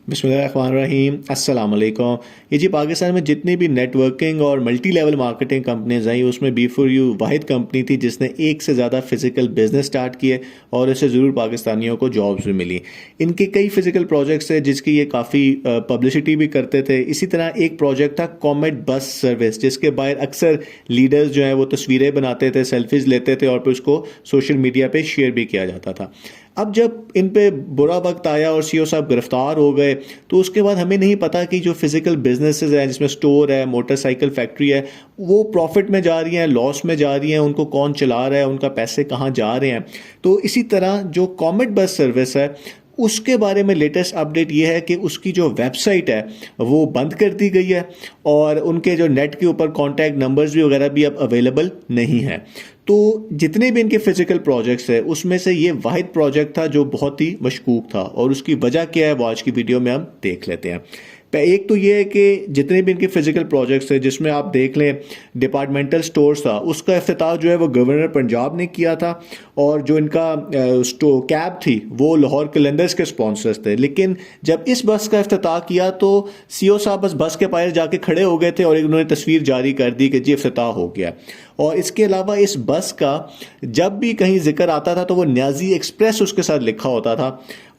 बिस्मिल्लाहिर्रहमानिर्रहीम अस्सलाम वालेकुम। ये जी पाकिस्तान में जितनी भी नेटवर्किंग और मल्टी लेवल मार्केटिंग कंपनीज आई उसमें बी4यू वाहिद कंपनी थी जिसने एक से ज़्यादा फिजिकल बिजनेस स्टार्ट किए और इससे ज़रूर पाकिस्तानियों को जॉब्स भी मिली। इनके कई फिजिकल प्रोजेक्ट्स थे जिसकी ये काफ़ी पब्लिसिटी भी करते थे। इसी तरह एक प्रोजेक्ट था कॉमेट बस सर्विस, जिसके बाहर अक्सर लीडर्स जो हैं वो तस्वीरें बनाते थे, सेल्फीज लेते थे और फिर उसको सोशल मीडिया पे शेयर भी किया जाता था। अब जब इन पे बुरा वक्त आया और सीईओ साहब गिरफ्तार हो गए तो उसके बाद हमें नहीं पता कि जो फिजिकल बिजनेसेस हैं जिसमें स्टोर है, मोटरसाइकिल फैक्ट्री है, वो प्रॉफिट में जा रही हैं, लॉस में जा रही हैं, उनको कौन चला रहा है, उनका पैसे कहाँ जा रहे हैं। तो इसी तरह जो कॉमेट बस सर्विस है उसके बारे में लेटेस्ट अपडेट ये है कि उसकी जो वेबसाइट है वो बंद कर दी गई है और उनके जो नेट के ऊपर कॉन्टैक्ट नंबर्स भी वगैरह भी अब अवेलेबल नहीं है। तो जितने भी इनके फिजिकल प्रोजेक्ट्स हैं उसमें से ये वाहिद प्रोजेक्ट था जो बहुत ही मशकूक था और उसकी वजह क्या है वो आज की वीडियो में हम देख लेते हैं। एक तो ये है कि जितने भी इनके फिजिकल प्रोजेक्ट्स थे जिसमें आप देख लें डिपार्टमेंटल स्टोर्स था, उसका इफ्तिताह जो है वो गवर्नर पंजाब ने किया था और जो इनका कैब थी वो लाहौर कलंदर्स के स्पॉन्सर्स थे। लेकिन जब इस बस का इफ्तिताह किया तो सीईओ साहब बस के पास जाके खड़े हो गए थे और उन्होंने तस्वीर जारी कर दी कि जी इफ्तिताह हो गया। और इसके अलावा इस बस का जब भी कहीं जिक्र आता था तो वो न्याजी एक्सप्रेस उसके साथ लिखा होता था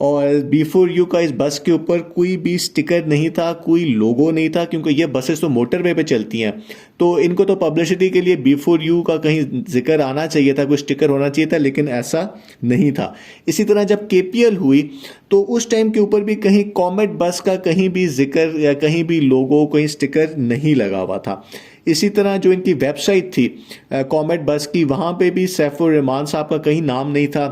और बी4यू का इस बस के ऊपर कोई भी स्टिकर नहीं था, कोई लोगो नहीं था, क्योंकि ये बसेस तो मोटरवे पे चलती हैं तो इनको तो पब्लिसिटी के लिए बी4यू का कहीं जिक्र आना चाहिए था, कोई स्टिकर होना चाहिए था, लेकिन ऐसा नहीं था। इसी तरह जब केपीएल हुई तो उस टाइम के ऊपर भी कहीं कॉमेट बस का कहीं भी जिक्र या कहीं भी लोगो, कहीं स्टिकर नहीं लगा हुआ था। इसी तरह जो इनकी वेबसाइट थी कॉमेट बस की, वहाँ पे भी सैफुर रहमान साहब का कहीं नाम नहीं था,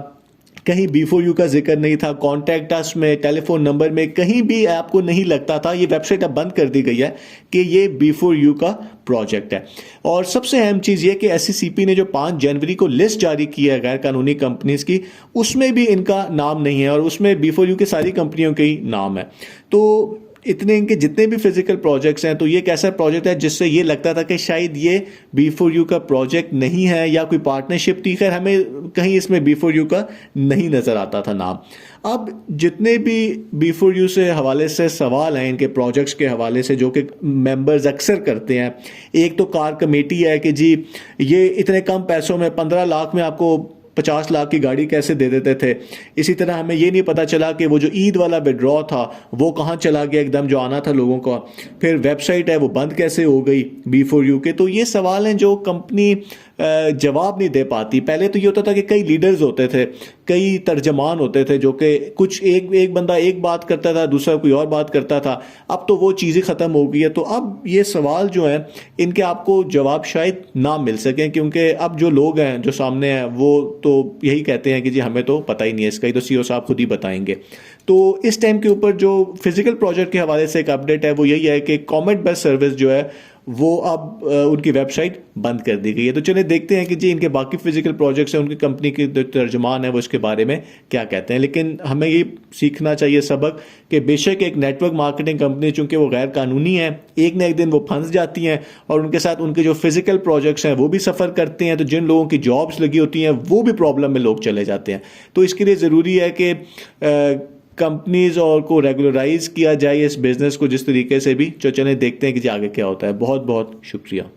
कहीं बी4यू का जिक्र नहीं था, कॉन्टैक्ट अस में, टेलीफोन नंबर में कहीं भी आपको नहीं लगता था। ये वेबसाइट अब बंद कर दी गई है कि ये बी4यू का प्रोजेक्ट है। और सबसे अहम चीज़ ये कि एससीसीपी ने जो 5 जनवरी को लिस्ट जारी की है गैर कानूनी कंपनीज की, उसमें भी इनका नाम नहीं है और उसमें बी4यू की सारी कंपनियों के ही नाम है। तो इतने इनके जितने भी फिजिकल प्रोजेक्ट्स हैं तो ये एक ऐसा प्रोजेक्ट है जिससे ये लगता था कि शायद ये बी4यू का प्रोजेक्ट नहीं है या कोई पार्टनरशिप थी। खैर हमें कहीं इसमें बी4यू का नहीं नज़र आता था नाम। अब जितने भी बी4यू से हवाले से सवाल हैं इनके प्रोजेक्ट्स के हवाले से जो कि मेंबर्स अक्सर करते हैं, एक तो कार कमेटी है कि जी ये इतने कम पैसों में 15 लाख में आपको 50 लाख की गाड़ी कैसे दे देते थे। इसी तरह हमें ये नहीं पता चला कि वो जो ईद वाला विड्रॉ था वो कहाँ चला गया एकदम जो आना था लोगों का। फिर वेबसाइट है वो बंद कैसे हो गई बी4यू के। तो ये सवाल हैं जो कंपनी जवाब नहीं दे पाती। पहले तो ये होता था कि कई लीडर्स होते थे, कई तर्जमान होते थे जो कि कुछ एक बंदा एक बात करता था, दूसरा कोई और बात करता था। अब तो वो चीज़ें ख़त्म हो गई है। तो अब ये सवाल जो हैं इनके आपको जवाब शायद ना मिल सकें क्योंकि अब जो लोग हैं जो सामने हैं वो तो यही कहते हैं कि जी हमें तो पता ही नहीं है इसका, ही तो सीईओ साहब खुद ही बताएंगे। तो इस टाइम के ऊपर जो फिजिकल प्रोजेक्ट के हवाले से एक अपडेट है वो यही है कि कॉमेट बस सर्विस जो है वो अब उनकी वेबसाइट बंद कर दी गई है। तो चलिए देखते हैं कि जी इनके बाकी फिजिकल प्रोजेक्ट्स हैं उनकी कंपनी के जो तर्जमान है वो इसके बारे में क्या कहते हैं। लेकिन हमें ये सीखना चाहिए सबक कि बेशक एक नेटवर्क मार्केटिंग कंपनी चूंकि वो गैर कानूनी है, एक न एक दिन वो फंस जाती हैं और उनके साथ उनके जो फिजिकल प्रोजेक्ट्स हैं वो भी सफ़र करते हैं। तो जिन लोगों की जॉब्स लगी होती हैं वो भी प्रॉब्लम में लोग चले जाते हैं। तो इसके लिए ज़रूरी है कि कंपनीज और को रेगुलराइज किया जाए इस बिज़नेस को जिस तरीके से भी। चलिए देखते हैं कि जी आगे क्या होता है। बहुत बहुत शुक्रिया।